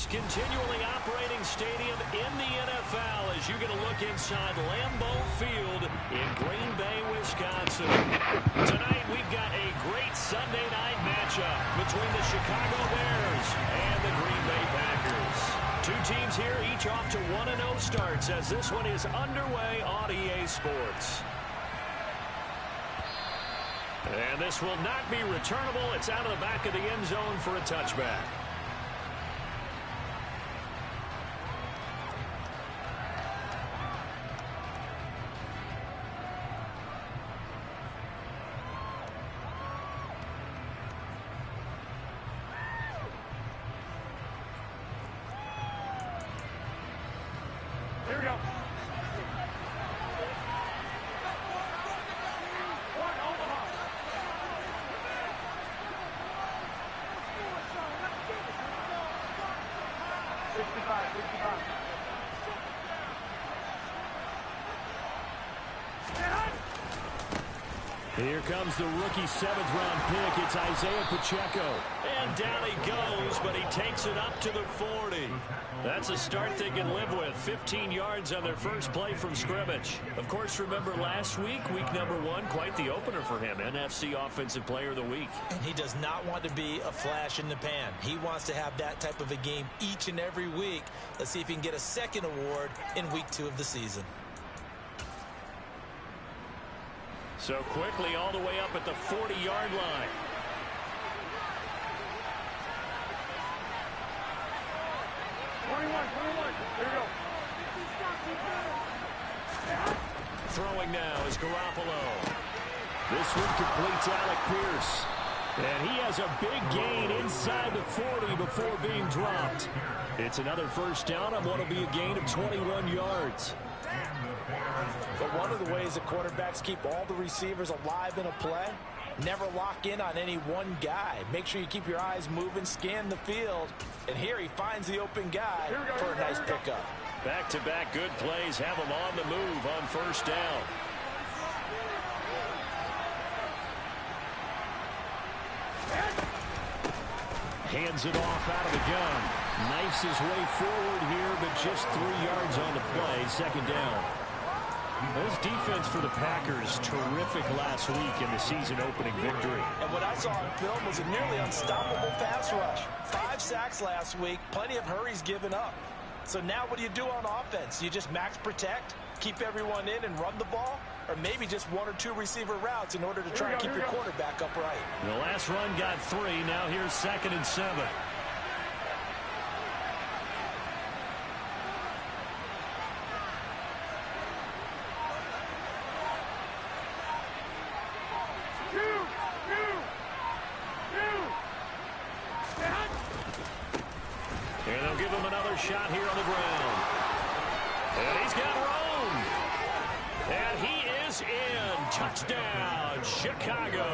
most continually operating stadium in the NFL as you get a look inside Lambeau Field in Green Bay, Wisconsin. Tonight, we've got a great Sunday night matchup between the Chicago Bears and the Green Bay Packers. Two teams here, each off to 1-0 starts as this one is underway on EA Sports. And this will not be returnable. It's out of the back of the end zone for a touchback. Here we go. Here comes the rookie 7th-round pick. It's Isaiah Pacheco. And down he goes, but he takes it up to the 40. That's a start they can live with. 15 yards on their first play from scrimmage. Of course, remember last week, week number 1, quite the opener for him. NFC Offensive Player of the Week. And he does not want to be a flash in the pan. He wants to have that type of a game each and every week. Let's see if he can get a second award in week 2 of the season. So quickly all the way up at the 40-yard line. Here we go. Throwing now is Garoppolo. This one completes Alec Pierce. And he has a big gain inside the 40 before being dropped. It's another first down on what will be a gain of 21 yards. But one of the ways that quarterbacks keep all the receivers alive in a play, never lock in on any one guy. Make sure you keep your eyes moving, scan the field. And here he finds the open guy for a nice pickup. Back-to-back good plays have him on the move on first down. Hands it off out of the gun. Knifes his way forward here, but just 3 yards on the play. Second down. This defense for the Packers, terrific last week in the season-opening victory. And what I saw on film was a nearly unstoppable pass rush. 5 sacks last week, plenty of hurries given up. So now what do you do on offense? You just max protect, keep everyone in and run the ball? Or maybe just 1 or 2 receiver routes in order to try and keep your quarterback upright. The last run got 3. Now here's 2nd and 7. And they'll give him another shot here on the ground. And he's got room. And he is in. Touchdown, Chicago.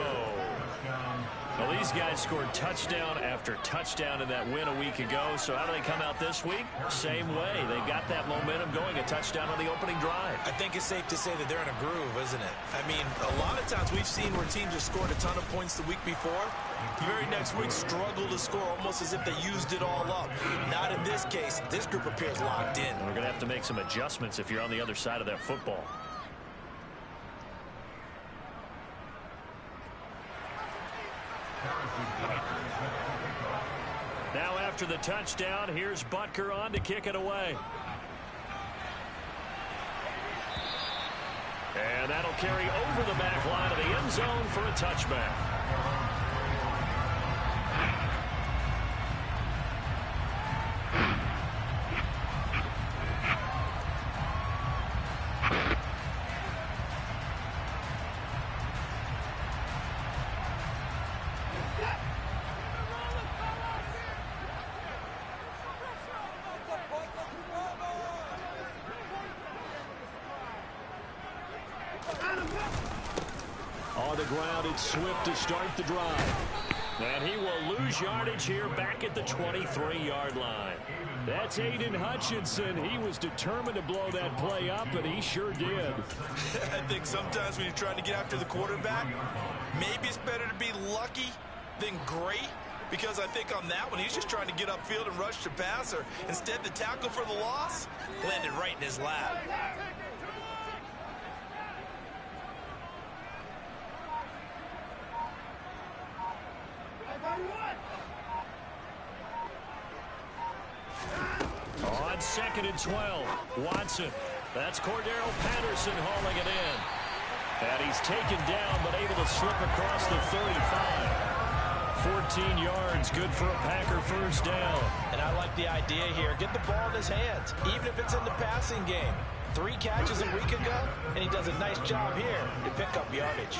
Well, these guys scored touchdown after touchdown in that win a week ago. So how do they come out this week? Same way. They got that momentum going, a touchdown on the opening drive. I think it's safe to say that they're in a groove, isn't it? I mean, a lot of times we've seen where teams have scored a ton of points the week before. The very next week struggle to score almost as if they used it all up. Not in this case. This group appears locked in. We're going to have to make some adjustments if you're on the other side of that football. Now after the touchdown, here's Butker on to kick it away. And that'll carry over the back line of the end zone for a touchback. On the ground, it's Swift to start the drive. And he will lose yardage here back at the 23-yard line. That's Aiden Hutchinson. He was determined to blow that play up, and he sure did. I think sometimes when you're trying to get after the quarterback, maybe it's better to be lucky than great. because I think on that one, he's just trying to get upfield and rush the passer. Instead, the tackle for the loss landed right in his lap. On 2nd and 12, Watson. That's Cordero Patterson hauling it in. And he's taken down, but able to slip across the 35. 14 yards, good for a Packer first down. And I like the idea here. Get the ball in his hands, even if it's in the passing game. 3 catches a week ago, and he does a nice job here to pick up yardage.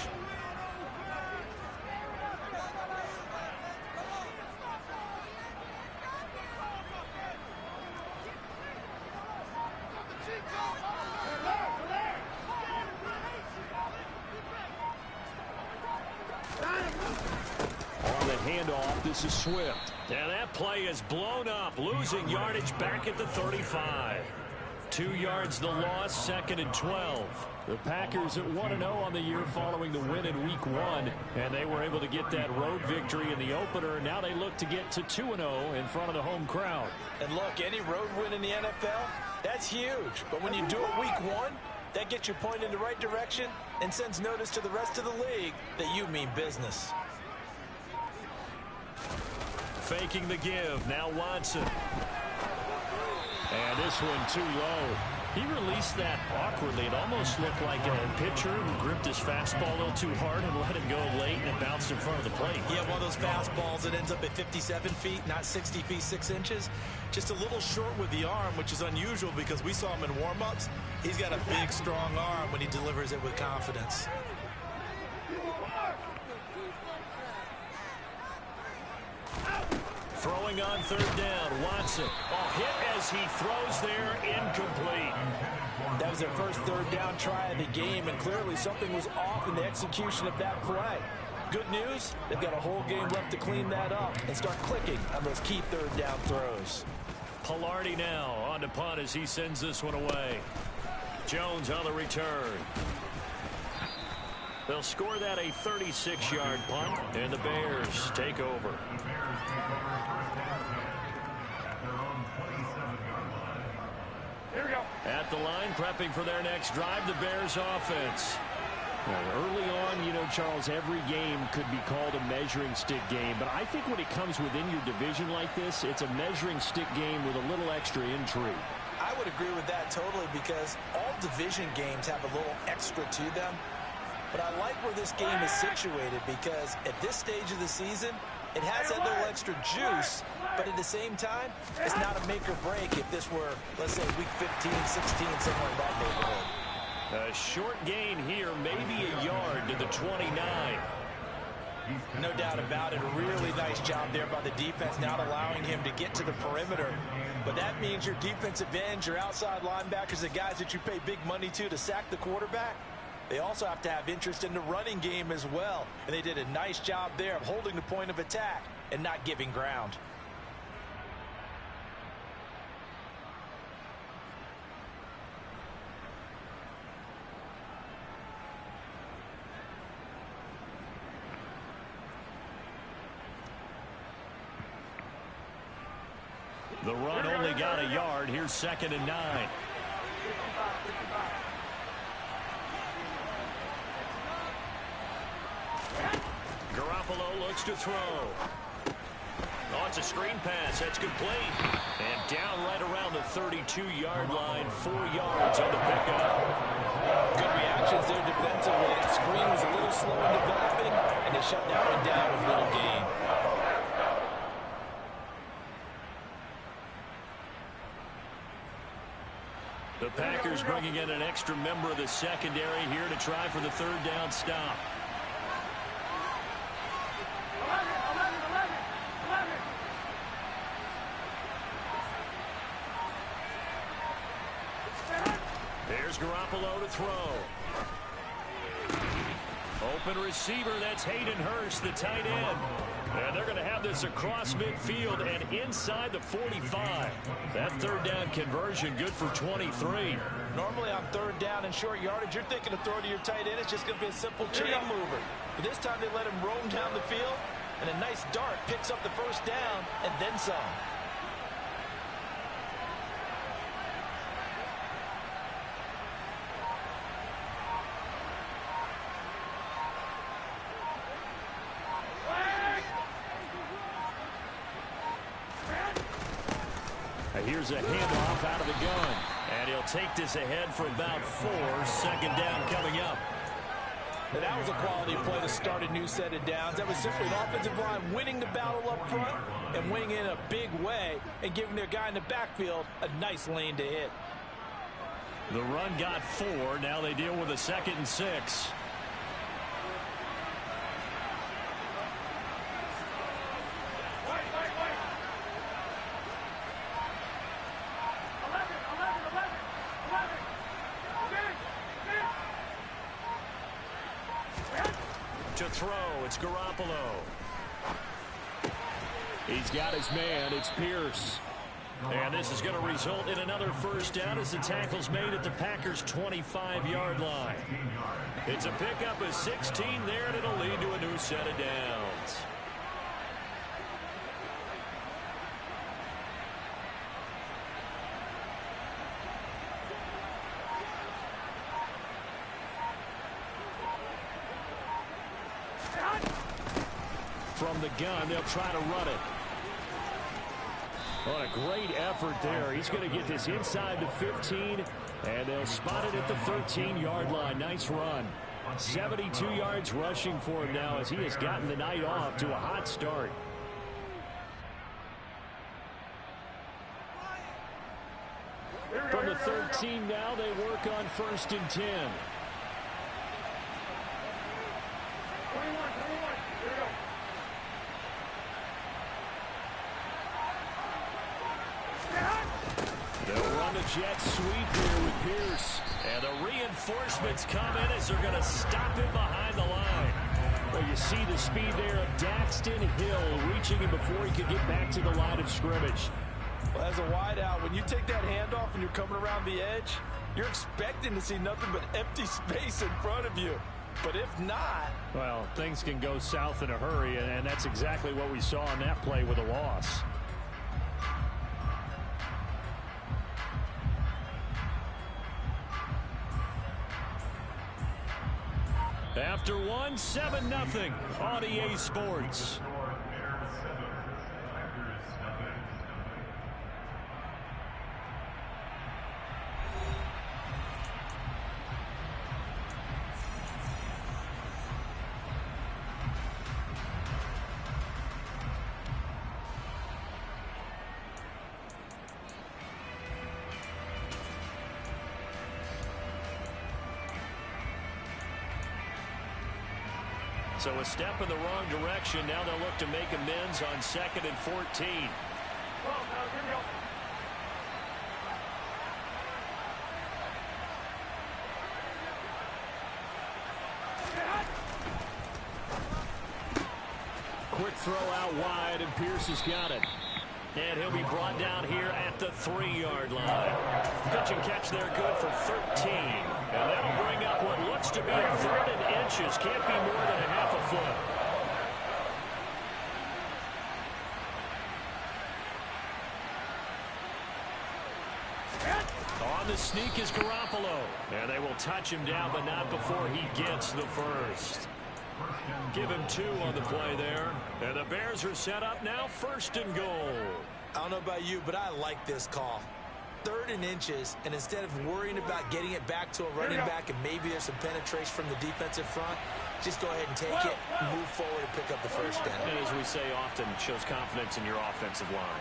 Handoff, this is Swift. And that play is blown up, losing yardage back at the 35. 2 yards the loss, 2nd and 12. The Packers at 1-0 on the year following the win in Week 1, and they were able to get that road victory in the opener. Now they look to get to 2-0 in front of the home crowd. And look, any road win in the NFL, that's huge. But when you do it Week 1, that gets you pointed in the right direction and sends notice to the rest of the league that you mean business. Faking the give, now Watson. And this one too low. He released that awkwardly. It almost looked like a pitcher who gripped his fastball a little too hard and let it go late, and it bounced in front of the plate. Yeah, one of those fastballs that ends up at 57 feet, not 60 feet, 6 inches. Just a little short with the arm, which is unusual because we saw him in warm-ups. He's got a big, strong arm when he delivers it with confidence. Throwing on 3rd down, Watson. Hit as he throws there, incomplete. That was their first 3rd down try of the game, and clearly something was off in the execution of that play. Good news, they've got a whole game left to clean that up and start clicking on those key 3rd down throws. Pilardi now on to punt as he sends this one away. Jones on the return. They'll score that a 36-yard punt, and the Bears take over. Here we go. At the line, prepping for their next drive, the Bears offense. Early on, you know, Charles, every game could be called a measuring stick game, but I think when it comes within your division like this, it's a measuring stick game with a little extra intrigue. I would agree with that totally because all division games have a little extra to them. But I like where this game is situated because at this stage of the season, it has that little extra juice, but at the same time, it's not a make or break if this were, let's say, week 15, 16, somewhere in that neighborhood. A short gain here, maybe a yard to the 29. No doubt about it. A really nice job there by the defense, not allowing him to get to the perimeter. But that means your defensive ends, your outside linebackers, the guys that you pay big money to sack the quarterback, they also have to have interest in the running game as well. And they did a nice job there of holding the point of attack and not giving ground. The run only got a yard. Here's 2nd and 9. Garoppolo looks to throw. Oh, it's a screen pass. That's complete. And down right around the 32-yard line. 4 yards on the pickup. Good reactions there defensively. That screen was a little slow in developing, and they shut that one down with little gain. The Packers bringing in an extra member of the secondary here to try for the 3rd down stop. There's Garoppolo to throw. Open receiver, that's Hayden Hurst, the tight end. And they're going to have this across midfield and inside the 45. That 3rd down conversion good for 23. Normally on 3rd down and short yardage, you're thinking of throw to your tight end. It's just going to be a simple chain mover. But this time they let him roam down the field, And a nice dart picks up the first down and then some. Here's a handoff out of the gun. And he'll take this ahead for about 4. Second down coming up. And that was a quality play to start a new set of downs. That was simply an offensive line winning the battle up front and winning in a big way and giving their guy in the backfield a nice lane to hit. The run got 4. Now they deal with a 2nd and 6. To throw, it's Garoppolo. He's got his man, it's Pierce. And this is going to result in another first down as the tackle's made at the Packers' 25-yard line. It's a pickup of 16 there, and it'll lead to a new set of downs. From the gun, they'll try to run it. What a great effort there. He's going to get this inside the 15, and they'll spot it at the 13-yard line. Nice run. 72 yards rushing for him now as he has gotten the night off to a hot start. From the 13 now, they work on 1st and 10. 21, here we go. They'll run the jet sweep here with Pierce. And the reinforcements come in as they're going to stop him behind the line. Well, you see the speed there of Daxton Hill reaching him before he could get back to the line of scrimmage. Well, as a wideout, when you take that handoff and you're coming around the edge, you're expecting to see nothing but empty space in front of you. But if not... Well, things can go south in a hurry, and that's exactly what we saw on that play with a loss. After 1, 7-0 on EA Sports. So a step in the wrong direction. Now they'll look to make amends on 2nd and 14. Quick throw out wide, and Pierce has got it. And he'll be brought down here at the 3-yard line. Pitch and catch there, good for 13. And that'll bring up what looks to be 3rd and inches. Can't be more than a half a foot. On the sneak is Garoppolo. And they will touch him down, but not before he gets the first. Give him 2 on the play there. And the Bears are set up now, 1st and goal. I don't know about you, but I like this call. 3rd and inches, and instead of worrying about getting it back to a running back and maybe there's some penetration from the defensive front, just go ahead and take it, move forward, and pick up the first down. And as we say often, it shows confidence in your offensive line.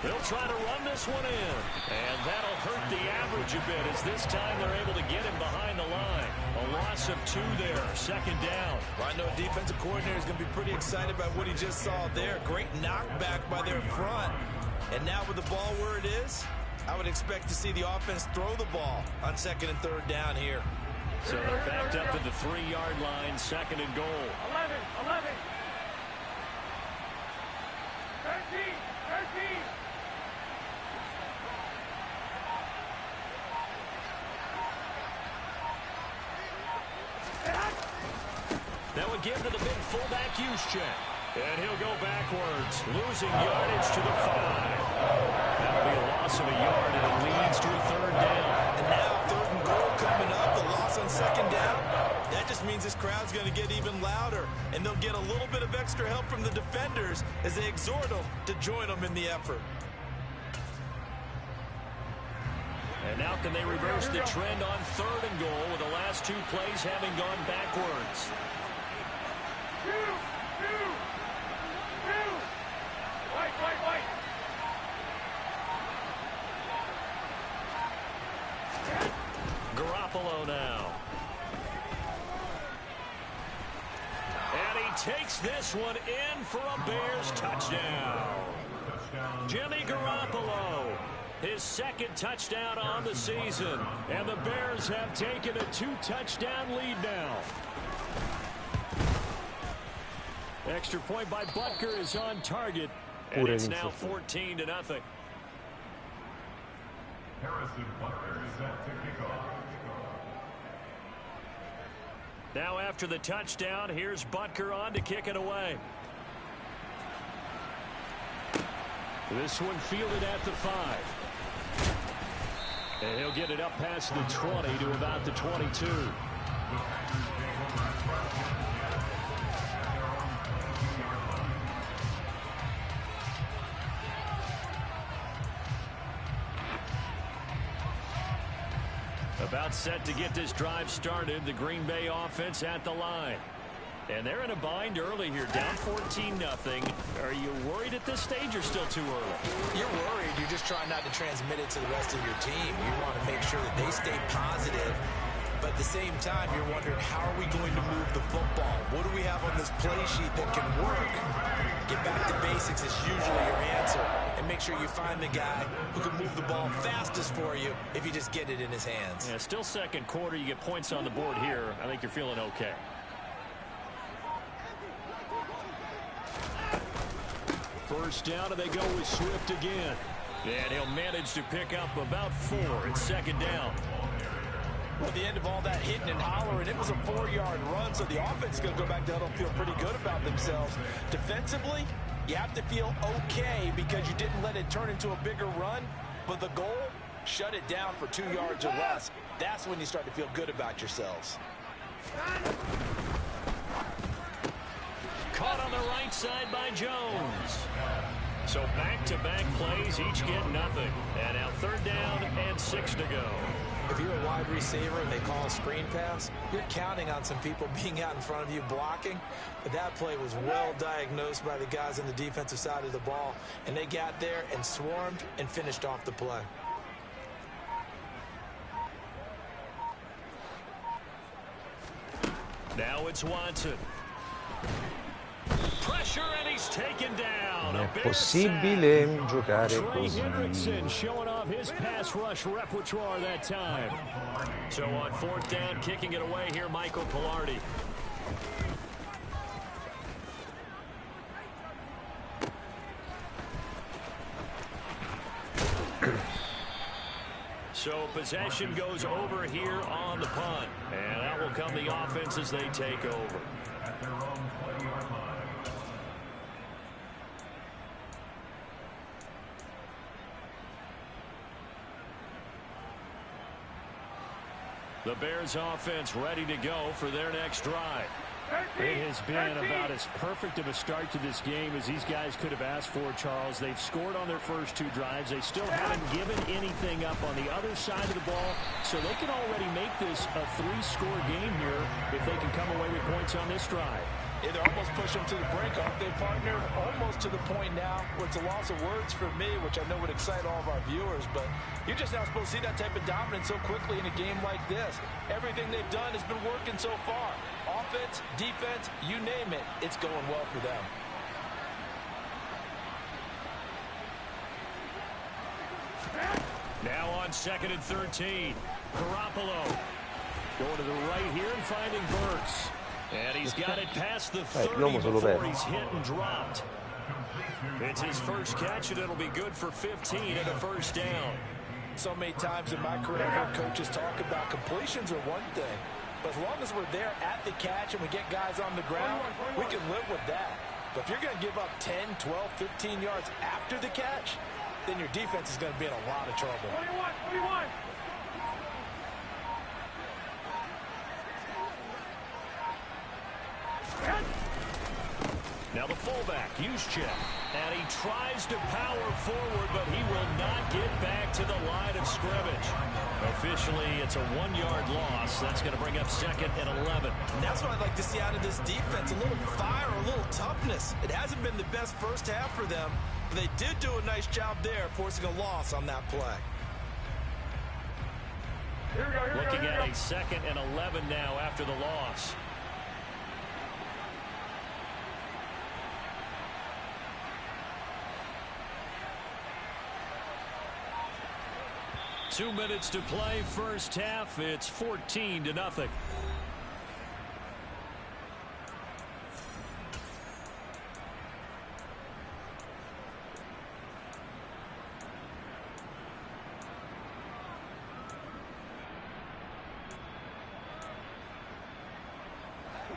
They'll try to run this one in. And that'll hurt the average a bit as this time they're able to get him behind the line. A loss of 2 there, 2nd down. Well, I know a defensive coordinator is going to be pretty excited about what he just saw there. Great knockback by their front. And now with the ball where it is, I would expect to see the offense throw the ball on 2nd and 3rd down here. So they're backed up to the 3-yard line, 2nd and goal. 11, 13. again to the big fullback use check. And he'll go backwards, losing yardage to the 5. That'll be a loss of a yard, and it leads to a 3rd down. And now 3rd and goal coming up, the loss on 2nd down. That just means this crowd's going to get even louder, and they'll get a little bit of extra help from the defenders as they exhort them to join them in the effort. And now can they reverse the trend on 3rd and goal with the last 2 plays having gone backwards? Garoppolo now. And he takes this one in for a Bears touchdown. Jimmy Garoppolo, his 2nd touchdown on the season. And the Bears have taken a 2-touchdown lead now. Extra point by Butker is on target. And it's now 14-0. Harrison Butker is set to kick off. Now after the touchdown, here's Butker on to kick it away. This one fielded at the 5. And he'll get it up past the 20 to about the 22. About set to get this drive started. The Green Bay offense at the line. And they're in a bind early here, down 14-0. Are you worried at this stage or still too early? You're worried. You're just trying not to transmit it to the rest of your team. You want to make sure that they stay positive. But at the same time, you're wondering, how are we going to move the football? What do we have on this play sheet that can work? Get back to basics is usually your answer. And make sure you find the guy who can move the ball fastest for you if you just get it in his hands. Yeah, still 2nd quarter. You get points on the board here. I think you're feeling okay. First down, and they go with Swift again. And he'll manage to pick up about 4. It's 2nd down. Well, at the end of all that hitting and hollering, it was a 4-yard run, so the offense is going to go back to huddle and feel pretty good about themselves. Defensively, you have to feel okay because you didn't let it turn into a bigger run, but the goal, shut it down for 2 yards or less. That's when you start to feel good about yourselves. Caught on the right side by Jones. So back-to-back plays, each get nothing. And now 3rd down and 6 to go. If you're a wide receiver and they call a screen pass, you're counting on some people being out in front of you blocking. But that play was well diagnosed by the guys on the defensive side of the ball. And they got there and swarmed and finished off the play. Now it's Watson. Pressure and he's taken down. Non è possibile giocare Trey così. Hendrickson showing off his pass rush repertoire that time. So on 4th down, kicking it away here, Michael Pilardi. So possession goes over here on the punt. And that will come the offense as they take over. At their own 20-yard line. The Bears offense ready to go for their next drive. It has been about as perfect of a start to this game as these guys could have asked for, Charles. They've scored on their first 2 drives. They still haven't given anything up on the other side of the ball, so they can already make this a 3-score game here if they can come away with points on this drive. Yeah, they're almost pushing them to the brink, aren't they, partner? Almost to the point now where it's a loss of words for me, which I know would excite all of our viewers, but you're just not supposed to see that type of dominance so quickly in a game like this. Everything they've done has been working so far. Offense, defense, you name it, it's going well for them. Now on 2nd and 13. Garoppolo going to the right here and finding Burks. And he's got it past the 30 before he's hit and dropped. It's his first catch, and it'll be good for 15 and a 1st down. So many times in my career, I've heard coaches talk about completions are one thing, But as long as we're there at the catch and we get guys on the ground, we can live with that. But if you're going to give up 10, 12, 15 yards after the catch, then your defense is going to be in a lot of trouble. 21. Now the fullback, Juszczyk, and he tries to power forward, but he will not get back to the line of scrimmage. Officially, it's a 1-yard loss. That's going to bring up 2nd and 11. And that's what I'd like to see out of this defense, a little fire, a little toughness. It hasn't been the best first half for them, but they did do a nice job there, forcing a loss on that play. Looking at a 2nd and 11 now after the loss. Two minutes to play, first half. It's 14-0.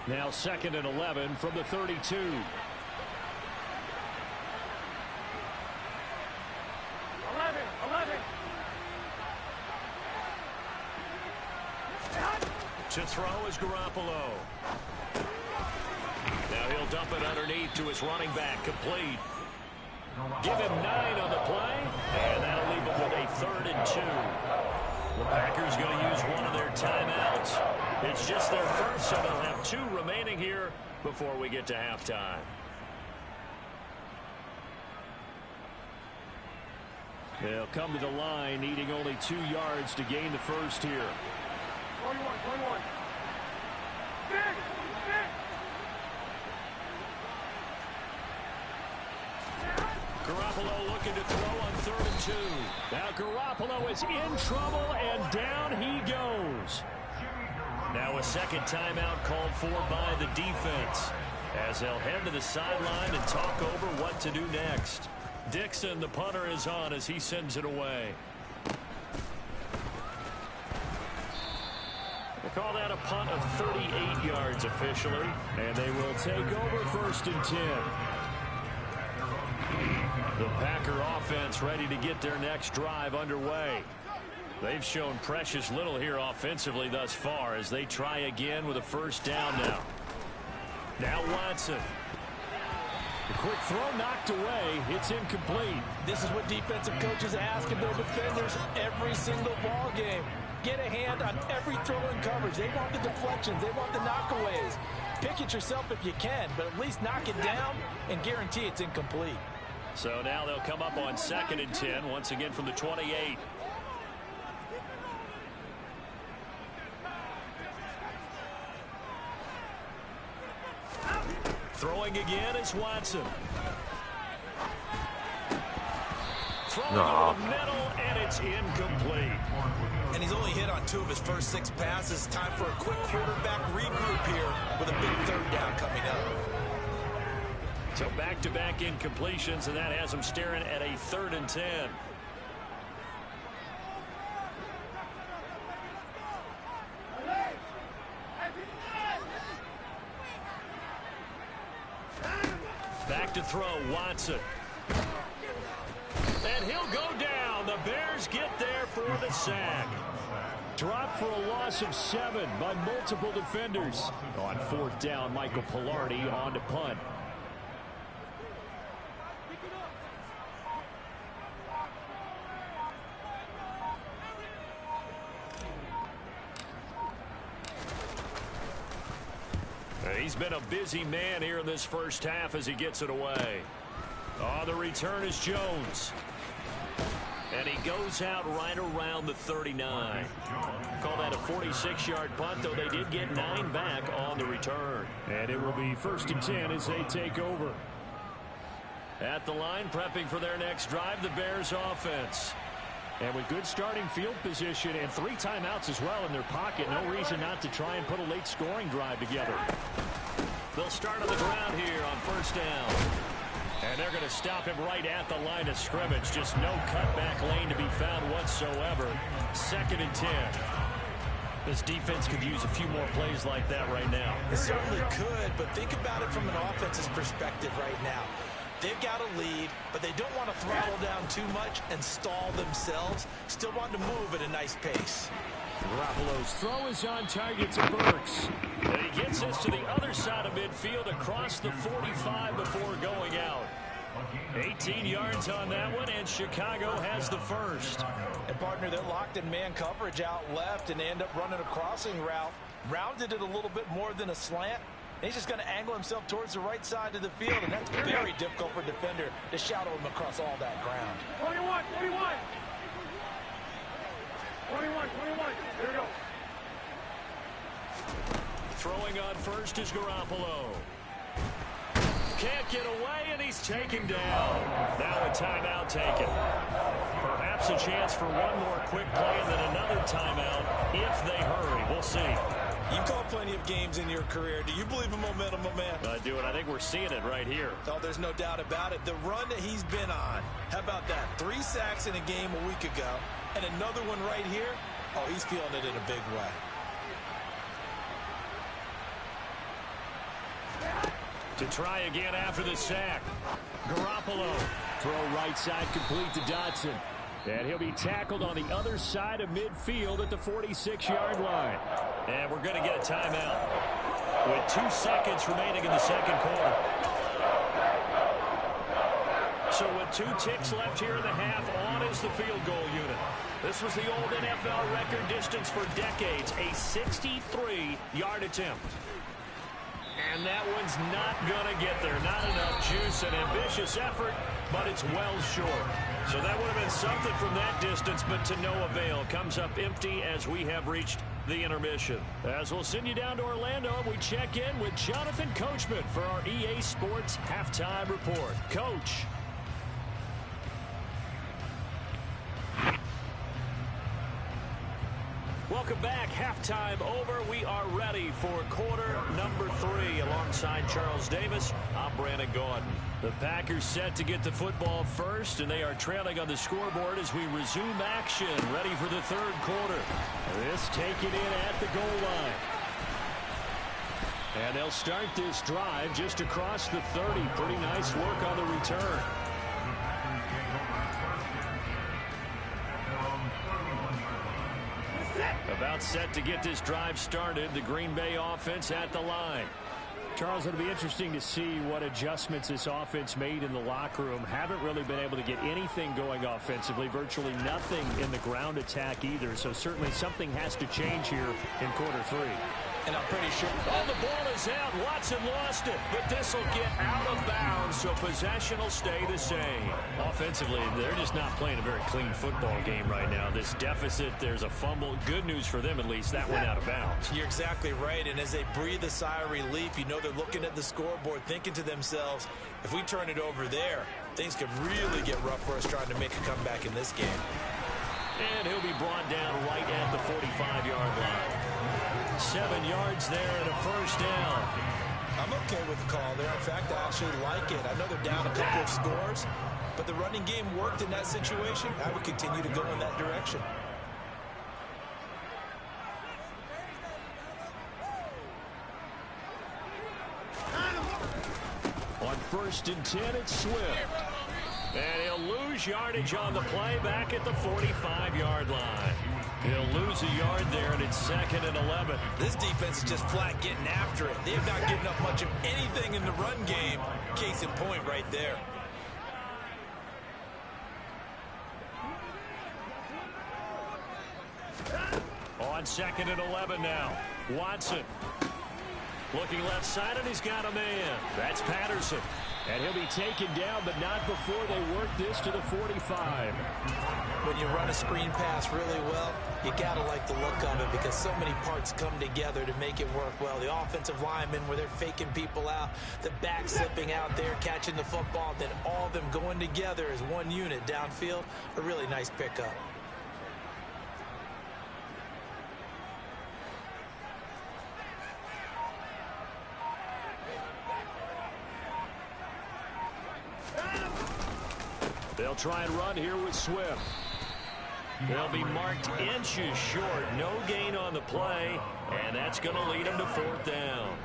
Now 2nd and 11 from the 32. To throw is Garoppolo. Now he'll dump it underneath to his running back, complete. Give him 9 on the play, and that'll leave him with a 3rd and 2. The Packers going to use one of their timeouts. It's just their first, so they'll have 2 remaining here before we get to halftime. They'll come to the line, needing only 2 yards to gain the first here. 21. Garoppolo looking to throw on 3rd and 2. Now Garoppolo is in trouble, and down he goes. Now a second timeout called for by the defense, as they'll head to the sideline and talk over what to do next. Dixon, the punter, is on as he sends it away. They call that a punt of 38 yards officially, and they will take over 1st and 10. The Packer offense ready to get their next drive underway. They've shown precious little here offensively thus far as they try again with a first down now. Now Watson. The quick throw knocked away. It's incomplete. This is what defensive coaches ask of their defenders every single ball game. Get a hand on every throw in coverage. They want the deflections. They want the knockaways. Pick it yourself if you can, but at least knock it down and guarantee it's incomplete. So now they'll come up on 2nd and 10, once again from the 28. Throwing again is Watson. Throwing over the middle, and it's incomplete. And he's only hit on 2 of his first 6 passes. Time for a quick quarterback regroup here with a big 3rd down coming up. So back-to-back incompletions, and that has them staring at a 3rd and 10. Back to throw, Watson. And he'll go down. The Bears get there for the sack. Dropped for a loss of 7 by multiple defenders. On 4th down, Michael Pilardi on to punt. He's been a busy man here in this first half as he gets it away. On the return is Jones. And he goes out right around the 39. Call that a 46-yard punt, though they did get 9 back on the return. And it will be 1st and 10 as they take over. At the line, prepping for their next drive, the Bears offense. And with good starting field position and 3 timeouts as well in their pocket, no reason not to try and put a late scoring drive together. They'll start on the ground here on 1st down. And they're going to stop him right at the line of scrimmage. Just no cutback lane to be found whatsoever. 2nd and 10. This defense could use a few more plays like that right now. It certainly could, but think about it from an offense's perspective right now. They've got a lead, but they don't want to throttle down too much and stall themselves. Still want to move at a nice pace. Garoppolo's throw is on target to Burks. And he gets this to the other side of midfield across the 45 before going out. 18 yards on that one, and Chicago has the first. And partner, they're locked in man coverage out left, and they end up running a crossing route. Rounded it a little bit more than a slant. He's just going to angle himself towards the right side of the field, and that's very difficult for a defender to shadow him across all that ground. 21, 21. 21, 21. Here we go. Throwing on first is Garoppolo. Can't get away, and he's taken down. Now a timeout taken. Perhaps a chance for one more quick play and then another timeout if they hurry. We'll see. You've called plenty of games in your career. Do you believe in momentum, my man? I do, and I think we're seeing it right here. Oh, there's no doubt about it. The run that he's been on. How about that? 3 sacks in a game a week ago, and another one right here. Oh, he's feeling it in a big way. To try again after the sack. Garoppolo. Throw right side complete to Dotson. And he'll be tackled on the other side of midfield at the 46-yard line. And we're going to get a timeout with 2 seconds remaining in the second quarter. So with 2 ticks left here in the half, on is the field goal unit. This was the old NFL record distance for decades, a 63-yard attempt. And that one's not going to get there. Not enough juice, an ambitious effort, but it's well short. So that would have been something from that distance, but to no avail. Comes up empty as we have reached the intermission. As we'll send you down to Orlando, we check in with Jonathan Coachman for our EA Sports Halftime Report. Coach. Welcome back. Halftime over. We are ready for quarter number 3. Alongside Charles Davis, I'm Brandon Gordon. The Packers set to get the football first, and they are trailing on the scoreboard as we resume action, ready for the third quarter. This taken in at the goal line. And they'll start this drive just across the 30. Pretty nice work on the return. About set to get this drive started. The Green Bay offense at the line. Charles, it'll be interesting to see what adjustments this offense made in the locker room. Haven't really been able to get anything going offensively. Virtually nothing in the ground attack either. So certainly something has to change here in quarter 3. And I'm pretty sure. Oh, the ball is out. Watson lost it. But this will get out of bounds, so possession will stay the same. Offensively, they're just not playing a very clean football game right now. This deficit, there's a fumble. Good news for them, at least. That went out of bounds. You're exactly right. And as they breathe a sigh of relief, you know they're looking at the scoreboard, thinking to themselves, if we turn it over there, things could really get rough for us trying to make a comeback in this game. And he'll be brought down right at the 45-yard line. 7 yards there and a first down. I'm okay with the call there. In fact, I actually like it. I know they're down a couple of scores, but the running game worked in that situation. I would continue to go in that direction. On 1st and 10, it's Swift. And he'll lose yardage on the play back at the 45-yard line. He'll lose a yard there, and it's 2nd and 11. This defense is just flat getting after it. They have not given up much of anything in the run game. Case in point right there. On 2nd and 11 now. Watson. Looking left side, and he's got a man. That's Patterson. And he'll be taken down, but not before they work this to the 45. When you run a screen pass really well, you got to like the look of it because so many parts come together to make it work well. The offensive linemen, where they're faking people out, the back slipping out there, catching the football, then all of them going together as one unit downfield. A really nice pickup. They'll try and run here with Swift. They'll be marked inches short. No gain on the play, and that's going to lead them to 4th down.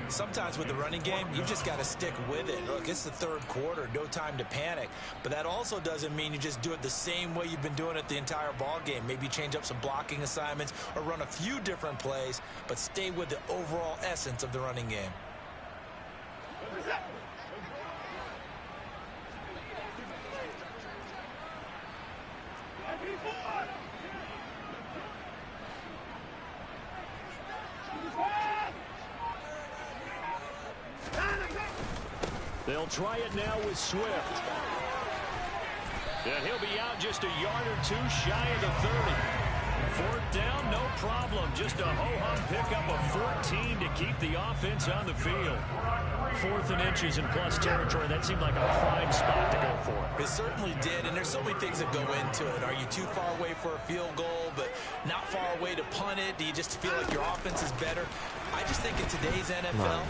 Sometimes with the running game, you've just got to stick with it. Look, it's the 3rd quarter, no time to panic. But that also doesn't mean you just do it the same way you've been doing it the entire ball game. Maybe change up some blocking assignments or run a few different plays, but stay with the overall essence of the running game. They'll try it now with Swift. And he'll be out just a yard or two shy of the 30. 4th down, no problem. Just a ho-hum pickup of 14 to keep the offense on the field. 4th and inches in plus territory. That seemed like a prime spot to go for. It certainly did, and there's so many things that go into it. Are you too far away for a field goal, but not far away to punt it? Do you just feel like your offense is better? I just think in today's NFL,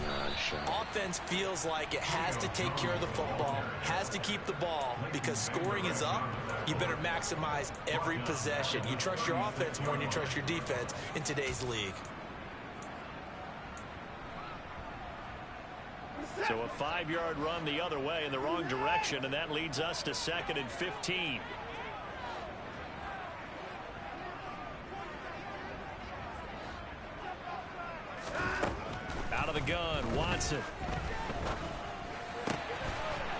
offense feels like it has to take care of the football, has to keep the ball, because scoring is up. You better maximize every possession. You trust your offense more than you trust your defense in today's league. So a 5-yard run the other way in the wrong direction, and that leads us to 2nd and 15. Out of the gun, Watson.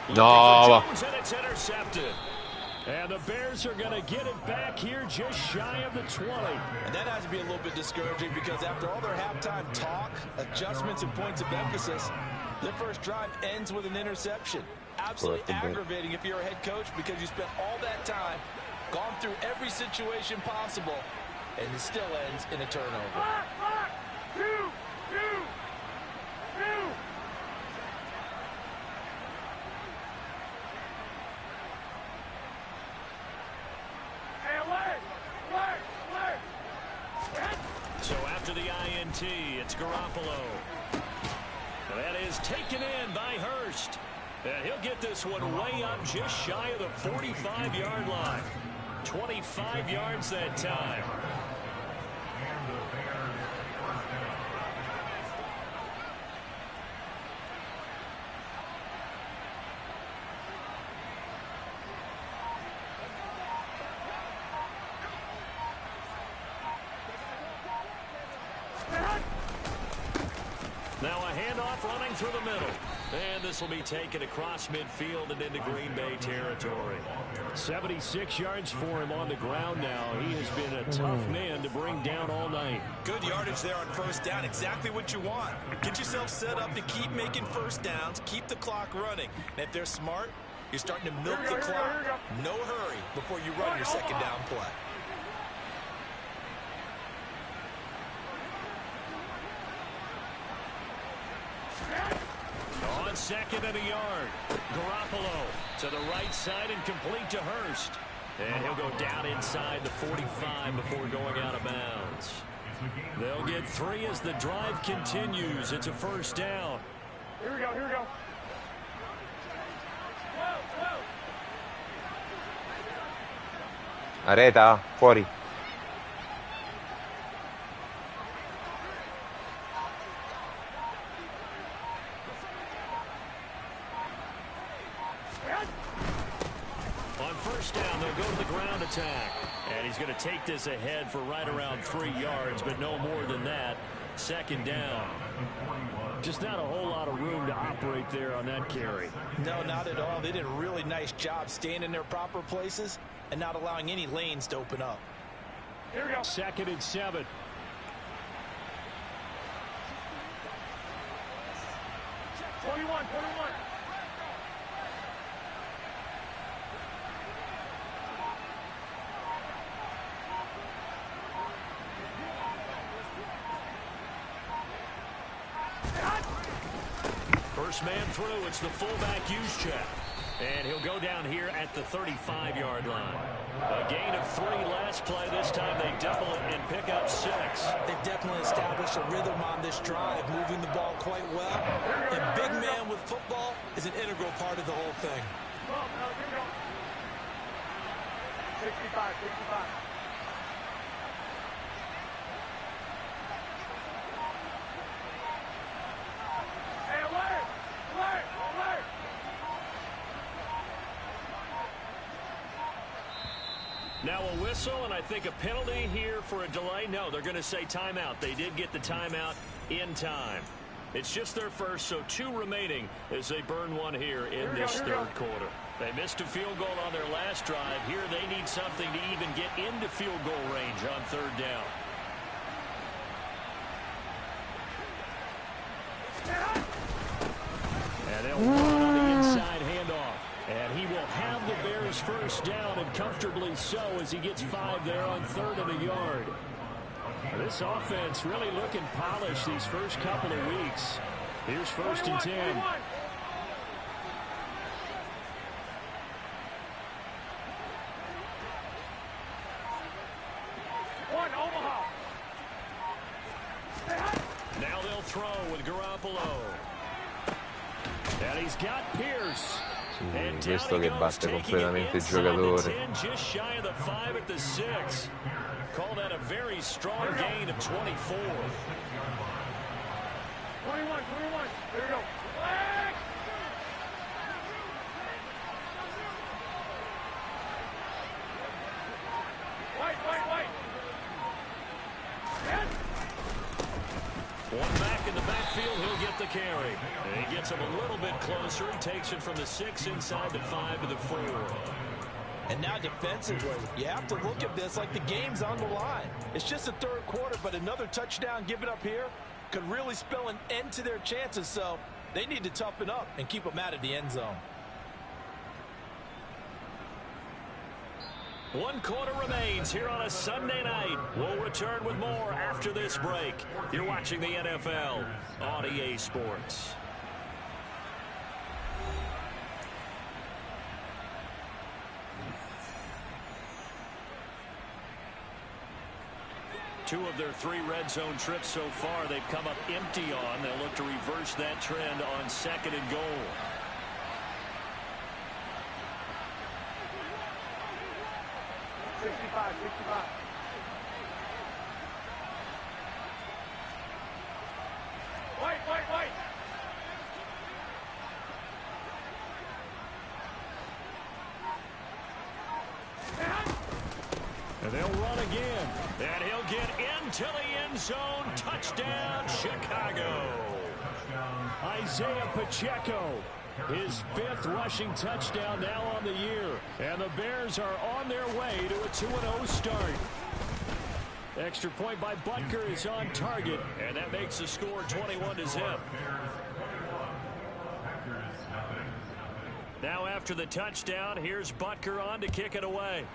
No. Jones, and it's intercepted. And the Bears are going to get it back here just shy of the 20. And that has to be a little bit discouraging because after all their halftime talk, adjustments, and points of emphasis, their first drive ends with an interception. Absolutely aggravating if you're a head coach because you spent all that time, gone through every situation possible, and it still ends in a turnover. Two. So after the INT, it's Garoppolo. And that is taken in by Hurst. And he'll get this one way up just shy of the 45-yard line. 25 yards that time. Now a handoff running through the middle. And this will be taken across midfield and into Green Bay territory. 76 yards for him on the ground now. He has been a tough man to bring down all night. Good yardage there on 1st down. Exactly what you want. Get yourself set up to keep making 1st downs. Keep the clock running. And if they're smart, you're starting to milk the clock. No hurry before you run your 2nd down play. On 2nd and a yard. Garoppolo to the right side and complete to Hurst. And he'll go down inside the 45 before going out of bounds. They'll get 3 as the drive continues. It's a 1st down. Here we go. Areta, fuori. On 1st down, they'll go to the ground attack. And he's going to take this ahead for right around 3 yards, but no more than that. 2nd down. Just not a whole lot of room to operate there on that carry. No, not at all. They did a really nice job staying in their proper places and not allowing any lanes to open up. Here we go. 2nd and 7. Twenty-one. First man through, it's the fullback use check. And he'll go down here at the 35-yard line. A gain of 3 last play. This time they double it and pick up 6. They've definitely established a rhythm on this drive, moving the ball quite well. And big man with football is an integral part of the whole thing. 65, 65. Hey, alert! Alert! Alert! Now a whistle, and I think a penalty here for a delay. No, they're going to say timeout. They did get the timeout in time. It's just their first, so 2 remaining as they burn one here in this third quarter. They missed a field goal on their last drive. Here they need something to even get into field goal range on third down. And they'll run on the inside handoff. And he will have the Bears first down, and comfortably so, as he gets 5 there on 3rd and a yard. This offense really looking polished these first couple of weeks. Here's 1st and 10. 21. Omaha. Now they'll throw with Garoppolo. And he's got Pierce. And down Questo he che goes, batte taking it completamente il inside the giocatore. 10, just shy of the 5 at the 6. Call that a very strong gain of 24. 21. There we go. Flag! White. One back in the backfield, he'll get the carry. And he gets him a little bit closer. He takes it from the 6 inside the 5 to the 4. And now defensively, you have to look at this like the game's on the line. It's just the third quarter, but another touchdown given up here could really spell an end to their chances, so they need to toughen up and keep them out of the end zone. 1 quarter remains here on a Sunday night. We'll return with more after this break. You're watching the NFL on EA Sports. Two of their 3 red zone trips so far they've come up empty on. They'll look to reverse that trend on 2nd and goal. Sixty-five. White. And they'll run again. And he'll get into the end zone. Touchdown, Chicago. Isaiah Pacheco, his 5th rushing touchdown now on the year. And the Bears are on their way to a 2-0 start. Extra point by Butker is on target. And that makes the score 21-0. Now after the touchdown, here's Butker on to kick it away.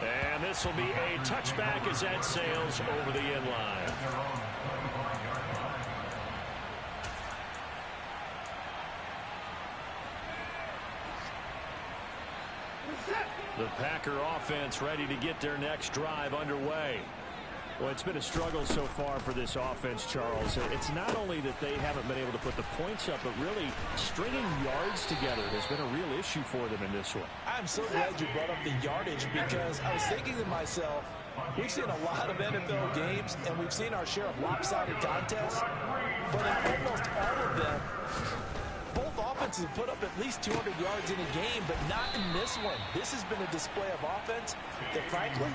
And this will be a touchback as that sails over the end line. The Packer offense ready to get their next drive underway. Well, it's been a struggle so far for this offense, Charles. It's not only that they haven't been able to put the points up, but really stringing yards together has been a real issue for them in this one. I'm so glad you brought up the yardage because I was thinking to myself, we've seen a lot of NFL games and we've seen our share of lopsided contests, but in almost all of them, both offenses have put up at least 200 yards in a game, but not in this one. This has been a display of offense that, frankly,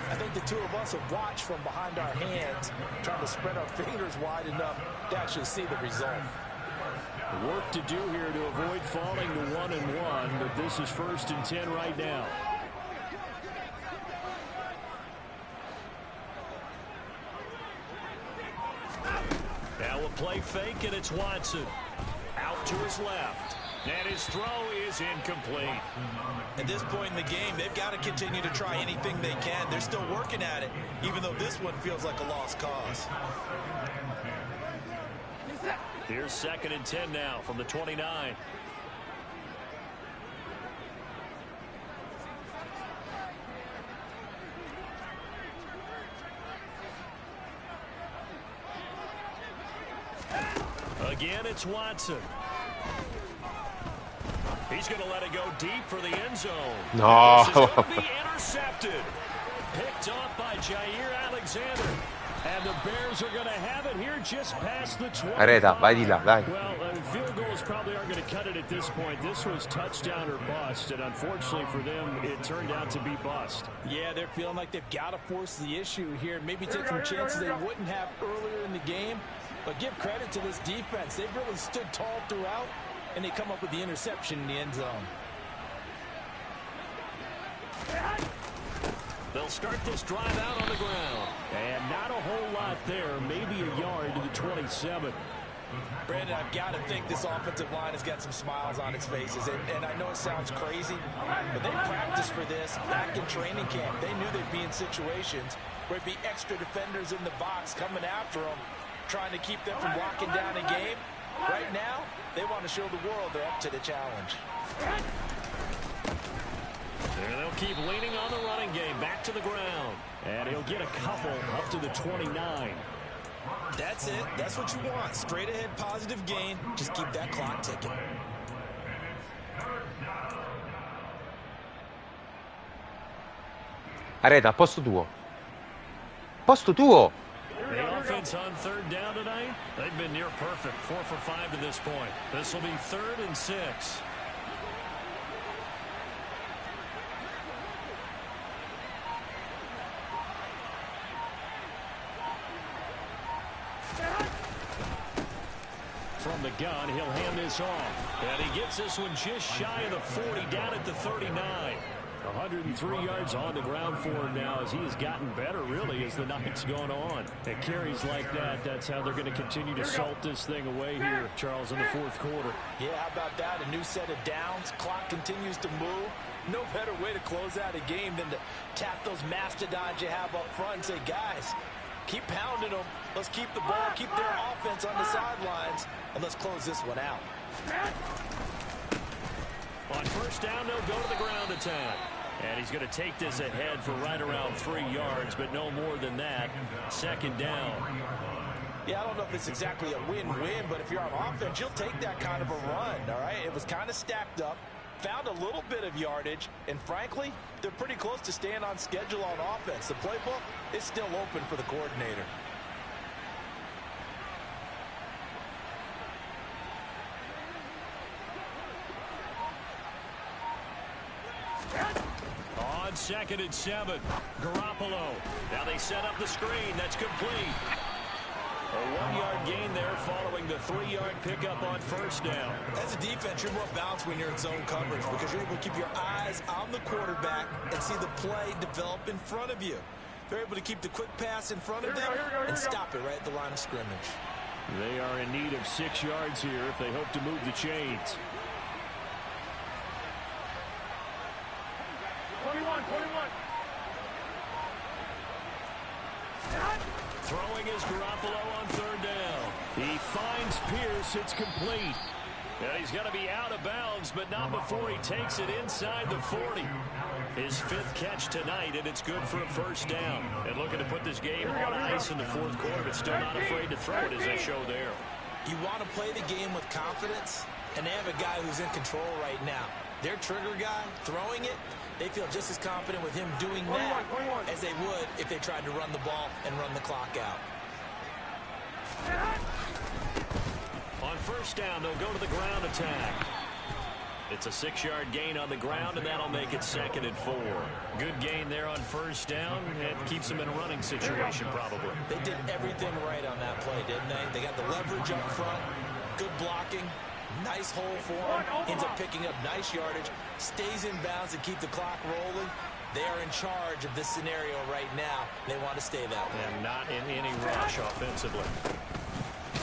I think the two of us have watched from behind our hands, trying to spread our fingers wide enough to actually see the result. Work to do here to avoid falling to 1-1, but this is 1st and 10 right now. Now a play fake, and it's Watson. Out to his left. And his throw is incomplete. At this point in the game, they've got to continue to try anything they can. They're still working at it, even though this one feels like a lost cause. Here's 2nd and 10 now from the 29. Again, it's Watson. He's going to let it go deep for the end zone. No. This is going to be intercepted. Picked off by Jair Alexander. And the Bears are going to have it here just past the 25. Areta, vai di là, dai. Well, field goals probably aren't going to cut it at this point. This was touchdown or bust, and unfortunately for them, it turned out to be bust. Yeah, they're feeling like they've got to force the issue here. Maybe take some chances they wouldn't have earlier in the game. But give credit to this defense. They've really stood tall throughout, and they come up with the interception in the end zone. They'll start this drive out on the ground. And not a whole lot there. Maybe a yard to the 27. Brandon, I've got to think this offensive line has got some smiles on its faces. And I know it sounds crazy, but they practiced for this back in training camp. They knew they'd be in situations where it'd be extra defenders in the box coming after them, trying to keep them from locking down a game. Right now, they want to show the world they're up to the challenge. And they'll keep leaning on the running game. Back to the ground. And he'll get a couple up to the 29. That's it. That's what you want. Straight ahead positive gain. Just keep that clock ticking. Areta, posto tuo. Posto tuo. The offense on third down tonight, they've been near perfect. 4 for 5 to this point. This will be 3rd and 6. From the gun, he'll hand this off. And he gets this one just shy of the 40, down at the 39. 103 yards on the ground for him now as he has gotten better, really, as the night's gone on. At carries like that, that's how they're going to continue to salt this thing away here, Charles, in the 4th quarter. Yeah, how about that? A new set of downs. Clock continues to move. No better way to close out a game than to tap those mastodons you have up front and say, guys, keep pounding them. Let's keep the ball, keep their offense on the sidelines, and let's close this one out. On first down, they'll go to the ground attack. And he's going to take this ahead for right around 3 yards, but no more than that. 2nd down. Yeah, I don't know if it's exactly a win-win, but if you're on offense, you'll take that kind of a run, all right? It was kind of stacked up, found a little bit of yardage, and frankly, they're pretty close to staying on schedule on offense. The playbook is still open for the coordinator. On 2nd and 7, Garoppolo. Now they set up the screen. That's complete. A 1-yard gain there following the 3-yard pickup on first down. As a defense, you're more balanced when you're in zone coverage because you're able to keep your eyes on the quarterback and see the play develop in front of you. They're able to keep the quick pass in front of them and stop it right at the line of scrimmage. They are in need of 6 yards here if they hope to move the chains. 21. Throwing is Garoppolo on 3rd down. He finds Pierce. It's complete. And he's going to be out of bounds, but not before he takes it inside the 40. His 5th catch tonight, and it's good for a first down. And looking to put this game on ice in the 4th quarter, but still not afraid to throw it as they show there. You want to play the game with confidence, and they have a guy who's in control right now. Their trigger guy, throwing it, they feel just as confident with him doing that as they would if they tried to run the ball and run the clock out. On first down, they'll go to the ground attack. It's a 6-yard gain on the ground, and that'll make it 2nd and 4. Good gain there on first down, and keeps them in a running situation probably. They did everything right on that play, didn't they? They got the leverage up front, good blocking, nice hole for him, ends up picking up nice yardage, stays in bounds and keep the clock rolling. They are in charge of this scenario right now. They want to stay that way. And not in any rush offensively.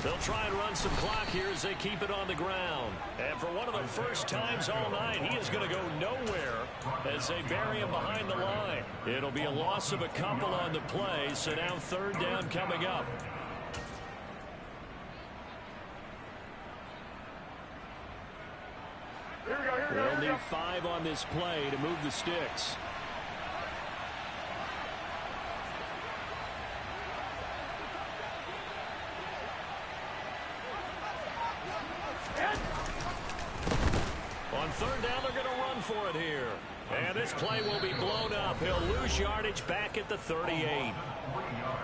They'll try and run some clock here as they keep it on the ground. And for one of the first times all night, he is going to go nowhere as they bury him behind the line. It'll be a loss of a couple on the play, so now 3rd down coming up. They'll need 5 on this play to move the sticks. On 3rd down. They're going to run for it here. And this play will be blown up. He'll lose yardage back at the 38.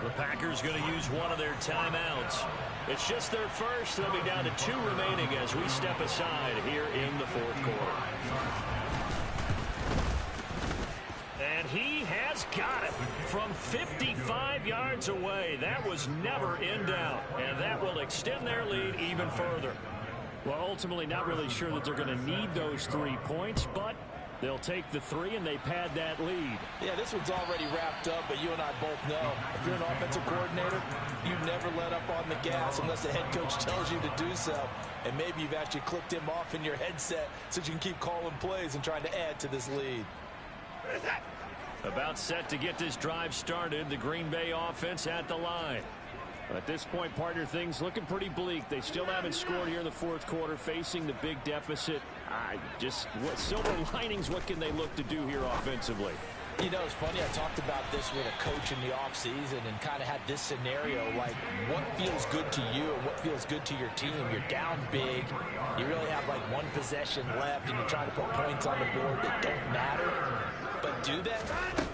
The Packers going to use one of their timeouts. It's just their first. They'll be down to 2 remaining as we step aside here in the fourth quarter. And he has got it from 55 yards away. That was never in doubt. And that will extend their lead even further. Well, ultimately, not really sure that they're going to need those 3 points, but they'll take the 3 and they pad that lead. Yeah, this one's already wrapped up, but you and I both know if you're an offensive coordinator, you never let up on the gas unless the head coach tells you to do so. And maybe you've actually clicked him off in your headset so you can keep calling plays and trying to add to this lead. About set to get this drive started, the Green Bay offense at the line. At this point, partner, things looking pretty bleak. They still haven't scored here in the fourth quarter, facing the big deficit. What silver linings, what can they look to do here offensively? You know, it's funny, I talked about this with a coach in the offseason and kind of had this scenario, like what feels good to you and what feels good to your team. You're down big. You really have like 1 possession left, and you're trying to put points on the board that don't matter. But do that?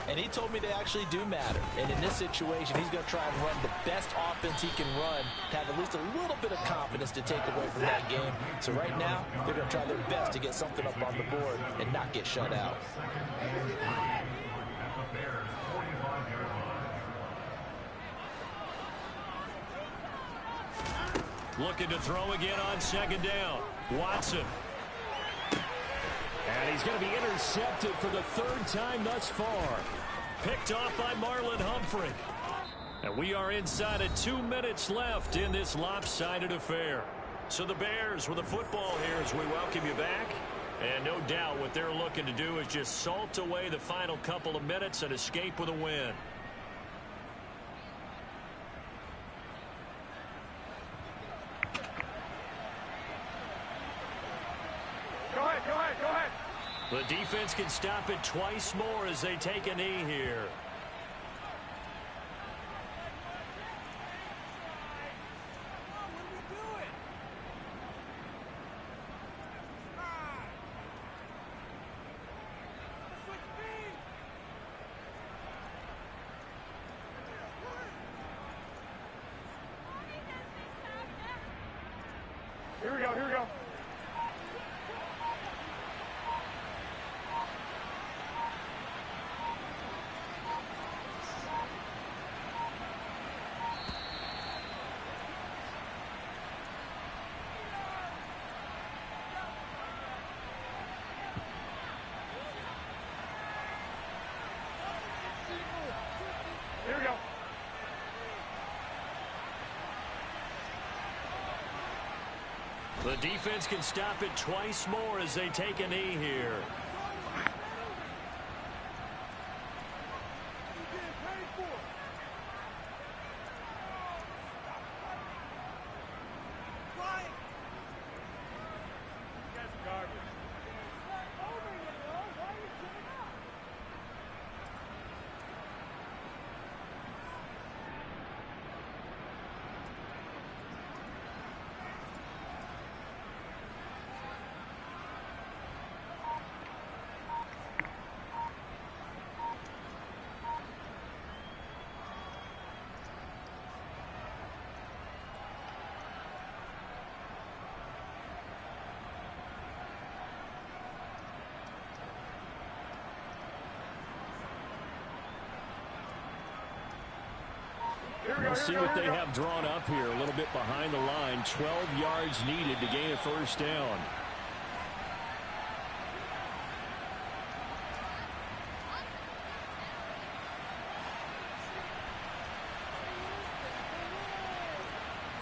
And he told me they actually do matter. And in this situation, he's going to try and run the best offense he can run to have at least a little bit of confidence to take away from that game. So right now, they're going to try their best to get something up on the board and not get shut out. Looking to throw again on second down. Watson. And he's going to be intercepted for the 3rd time thus far. Picked off by Marlon Humphrey. And we are inside of 2 minutes left in this lopsided affair. So the Bears with the football here as we welcome you back. And no doubt what they're looking to do is just salt away the final couple of minutes and escape with a win. Go ahead. The defense can stop it twice more as they take a knee here. Here we go. The defense can stop it twice more as they take a knee here. We'll see what they have drawn up here a little bit behind the line. 12 yards needed to gain a first down.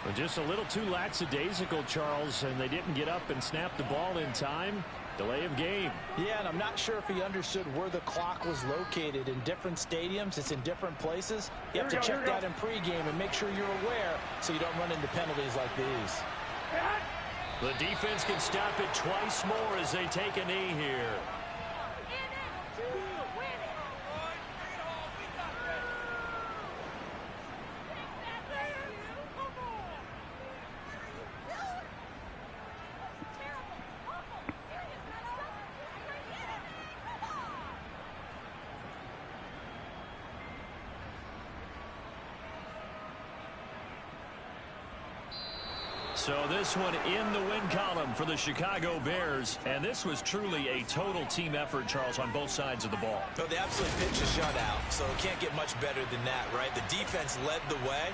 But just a little too lackadaisical, Charles, and they didn't get up and snap the ball in time. Delay of game. Yeah, and I'm not sure if he understood where the clock was located. In different stadiums, it's in different places. You have to check that in pregame and make sure you're aware so you don't run into penalties like these. The defense can stop it twice more as they take a knee here. So this one in the win column for the Chicago Bears. And this was truly a total team effort, Charles, on both sides of the ball. So they absolutely pitched a shutout, so it can't get much better than that, right? The defense led the way,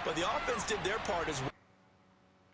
but the offense did their part as well.